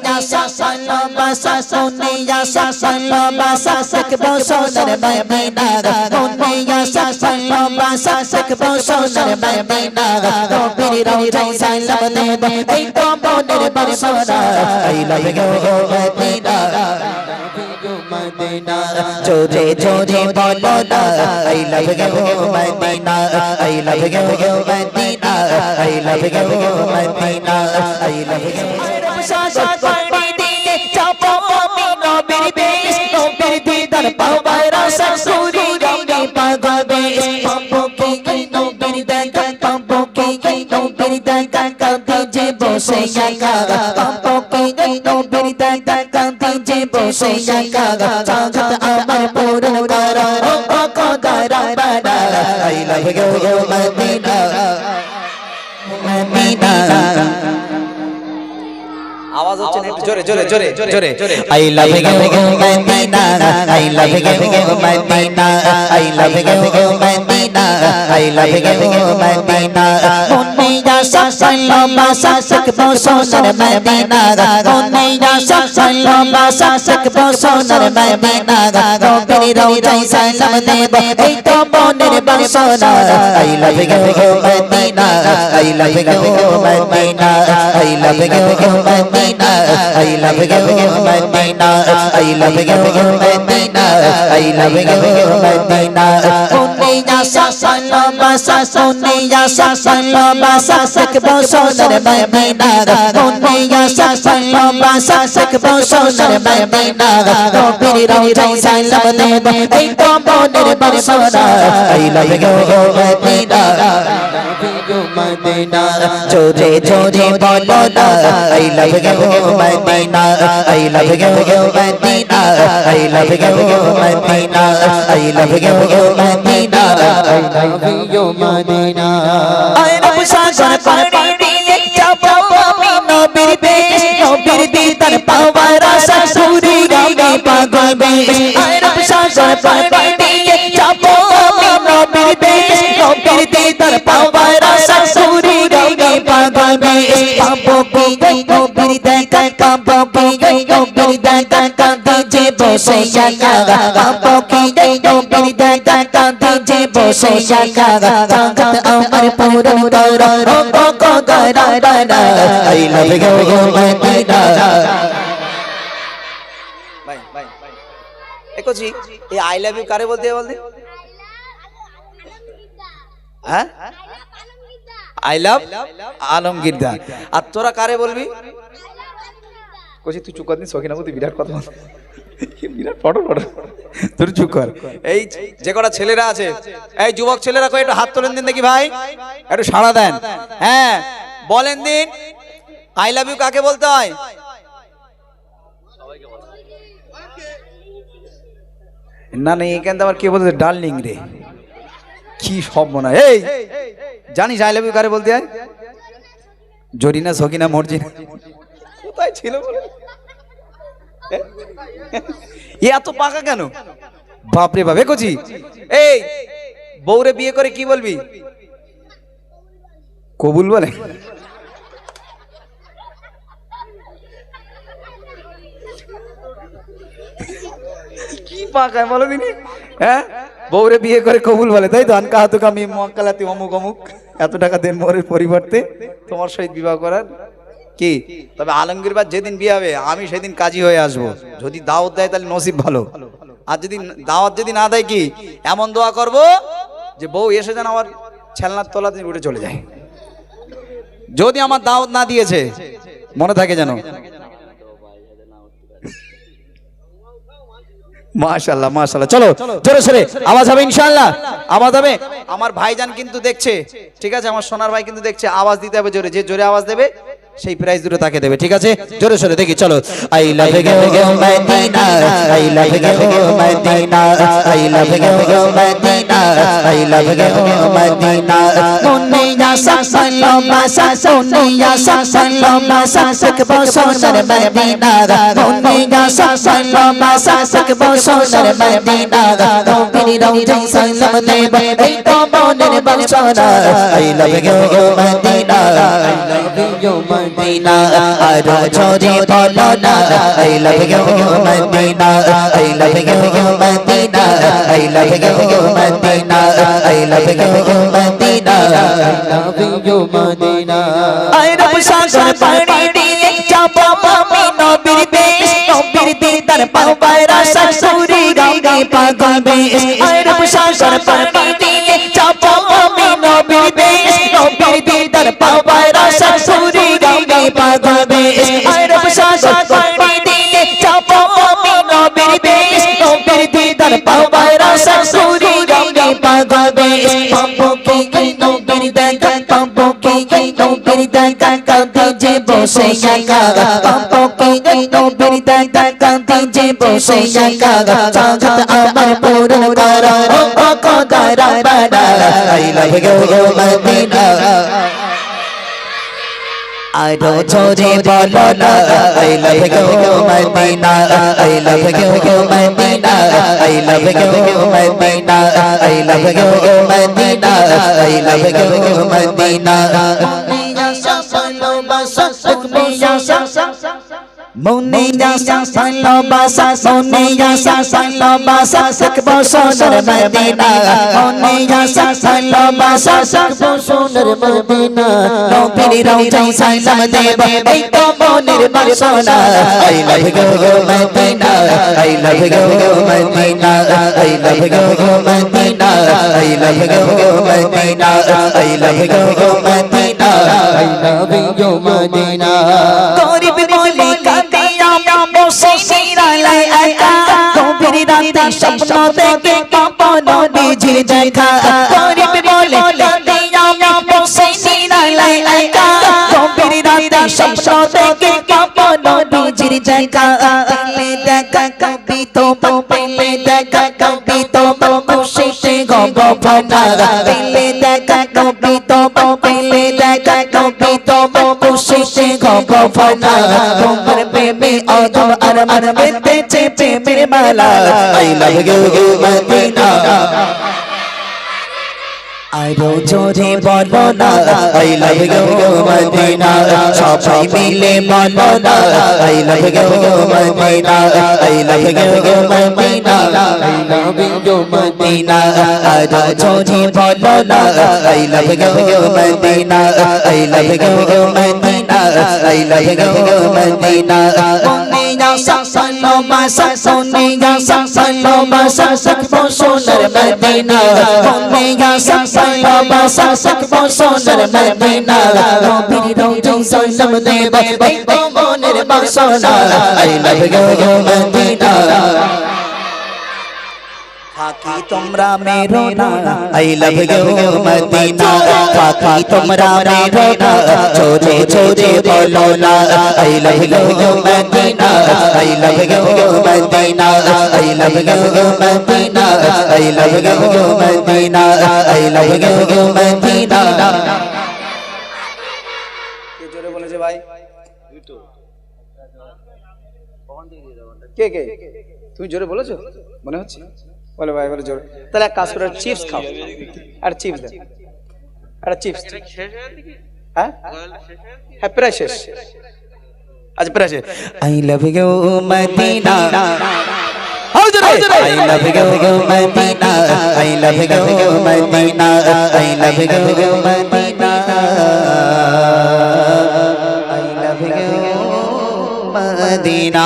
আশা ভালোবাসা মনে আশা ভালোবাসা শিখবো সোনার মদিনা মনে আশা ভালোবাসা শিখবো সোনার মদিনা নবীর রওজায় সালাম দেব এই তো মনের বাসনা I love you Medina Medina জোরে জোরে বলো না I love you Medina I love you Medina I love you Medina I love you শাসা করে দিয়ে চাপো আমি নবীর বেশ নবীর দিদার পাওয়ার আশা সুরি রঙে পাগল বেশ পাবো কি নবীর দেখা পাবো কি নবীর দেখা কাঁদে যে বসে একা পাবো কি নবীর দেখা কাঁদে যে বসে একা চাঁদ আমার পূরণ করো ও কদর বানা I love you Medina Medina আওয়াজ হচ্ছে না জোরে জোরে জোরে জোরে জোরে I love you Medina I love you Medina I love you Medina I love you Medina মনে আশা ভালোবাসা শিখবো সোনার মদিনা মনে আশা ভালোবাসা শিখবো সোনার মদিনা নবীর রওজায় সালাম দেব এই তো মনের বাসনা I love you Medina I love you Medina I love you Medina I love you Medina I love you Medina I love you Medina মনে আশা ভালোবাসা মনে আশা ভালোবাসা শিখবো সোনার মদিনা মনে আশা ভালোবাসা শিখবো সোনার মদিনা নবীর রওজায় সালাম দেব এই তো মনের বাসনা I love you Medina Medina জোরে জোরে বলো না I love you Medina I love you Medina I love you Medina I love you Medina I love you Medina আয় রব সাগর পানি দিয়ে যাবো আমি নবীর দেশ নবীর দিদার পাওয়ার আশা সুরি রঙে পাগল বেশ আয় রব সাগর পানি দিয়ে যাবো আমি নবীর দেশ নবীর দিদার পাওয়ার আশা সুরি রঙে পাগল বেশ পাবো কি নবীর দেখা পাবো কি নবীর দেখা কাঁদে যে বসে একা পাবো কি নবীর দেখা কাঁদে যে বসে একা চাঁদ আমার পূরণ করো ও কদর বানা I love you মদিনা ভাই ভাই একোজি এই আই লাভ ইউ কারে বলতে বলতে হ্যাঁ আই লাভ আলমগীর দা আর তোরা কারে বলবি কোচি তুই চুপ কর দিন সখিনা বলতে বিরাট কথা বিরাট ফটো ফটো তুই চুপ কর এই যে কটা ছেলেরা আছে এই যুবক ছেলেরা কই একটু হাত তোলেন দিন দেখি ভাই একটু সাড়া দেন হ্যাঁ বলেন দিন আই লাভ ইউ কাকে বলতে হয় না না এখানে আবার কে বলতে ডার্লিং রে কি সব মনে হয় এই জানিস আই লাভ ইউ কারে বলতে হয় জরিনা সকিনা মর্জিনা কোথায় ছিল বলে এত পাকা কেন বাপরে বাপ কোচি এই বউরে বিয়ে করে কি বলবি কবুল বলে কি পাকা বলো দিনি হ্যাঁ বউরে বিয়ে করে কবুল বলে তাই তো আনকা হাতুক আমি মক্কালাতি অমুক অমুক এত টাকা দেন মোরের পরিবর্তে তোমার সহিত বিবাহ করার কি তবে আলমগীর বাদ যেদিন বিয়ে হবে আমি সেদিন কাজী হয়ে আসবো যদি দাওয়াত দেয় তাহলে নসিব ভালো আর যদি দাওয়াত যদি না দেয় কি এমন দোয়া করব যে বউ এসে যেন আমার ছেলনার তলাতে উঠে চলে যায় যদি আমার দাওয়াত না দিয়েছে মনে থাকে যেন মাশাআল্লাহ মাশাআল্লাহ চলো জোরে সোরে আওয়াজ হবে ইনশাআল্লাহ আওয়াজ হবে আমার ভাইজান কিন্তু দেখছে ঠিক আছে আমার সোনার ভাই কিন্তু দেখছে আওয়াজ দিতে হবে জোরে যে জোরে আওয়াজ দেবে সেই প্রাইজ দুটো তাকে দেবে ঠিক আছে জোরে সোরে দেখি চলো I love you Medina I love you Medina I love you Medina I love you Medina মনে আশা ভালোবাসা মনে আশা ভালোবাসা শিখবো সোনার মদিনা মনে আশা ভালোবাসা শিখবো সোনার মদিনা নবীর तेरी रोज़े सलाम देव ऐ तो मोनेर बरसोना I love you Madina I love you Madina आरो छोरी बोलो ना I love you Madina I love you Madina I love you Madina I love you Madina I love you Madina I रब सागर पानी दिए जापा मामी नबीर देश नबीर दीदार पावाय रासा सूरी गांगे पागल बेस I रब सागर पानी दिए जापा मामी नबीर देश नबीर दीदार पावाय रासा सूरी गांगे पागल बेस I रब सागर पानी दिए जापा मामी नबीर देश नबीर दीदार पावाय रासा सूरी गांगे पागल बेस पापो की गई नबीर दागा पापो की गई नबीर दागा कांदी जे बोसे याका पापो की गई नबीर दागा कांदी जे बोसे याका चाहत अमर पूर्ण करा ओ को दारा बड़ा I love you Madina आरो छोरी बोलो ना I love you Madina I love you Madina I love you Madina I love you Madina I love you Madina Munia salo basa Munia salo basa Sakbo sonar Madina Munia salo basa Sakbo sonar Madina No piri roja salam deba Eito monir barsona I love you Madina I love you Madina I love you Madina I love you Madina I love you Madina I love you Madina Garib boli স্বপ্ন থেকে পাপন নিজে দেখা গরিব বলে লটিয়া বসে নিরালাই একা গভীর রাতে স্বপ্ন থেকে পাপন নিজে দেখা পেলে দেখা কবি তো পেলে দেখা কবি তো খুশিতে গব ফাটা পেলে দেখা কবি তো পেলে দেখা কবি তো খুশিতে গব ফাটা তোমার প্রেমে অদম আর বেঁধেছে প্রেমের মালা I love you Madina আরো জোরে বলো না I love you Madina সবাই মিলে বলো না I love you Madina I love you Madina I love you Madina আরো জোরে বলো না I love you Madina I love you Madina I love you Madina Munia salo basa Munia salo basa Sakbo sonar Madina Munia salo basa Sakbo sonar Madina Nobiri roja salam deba Eito monir barsona I love you Madina ফাঁকি তোমরা মেরো না I love you Madina ফাঁকি তোমরা মেরো না চোরে চোরে বলো না I love you Madina I love you Madina I love you Madina I love you Madina I love you Madina কে জোরে বলেছে ভাই কে কে তুমি জোরে বলেছো মনে হচ্ছে বলে ভাই বলে জোরে তাহলে এক কাজ করে চিপস খাও আর চিপস দেন আর চিপস হ্যাঁ হ্যাঁ প্রায় শেষ আজ প্রায় শেষ I love you Madina I love you Madina I love you Madina I love you Madina I love you Madina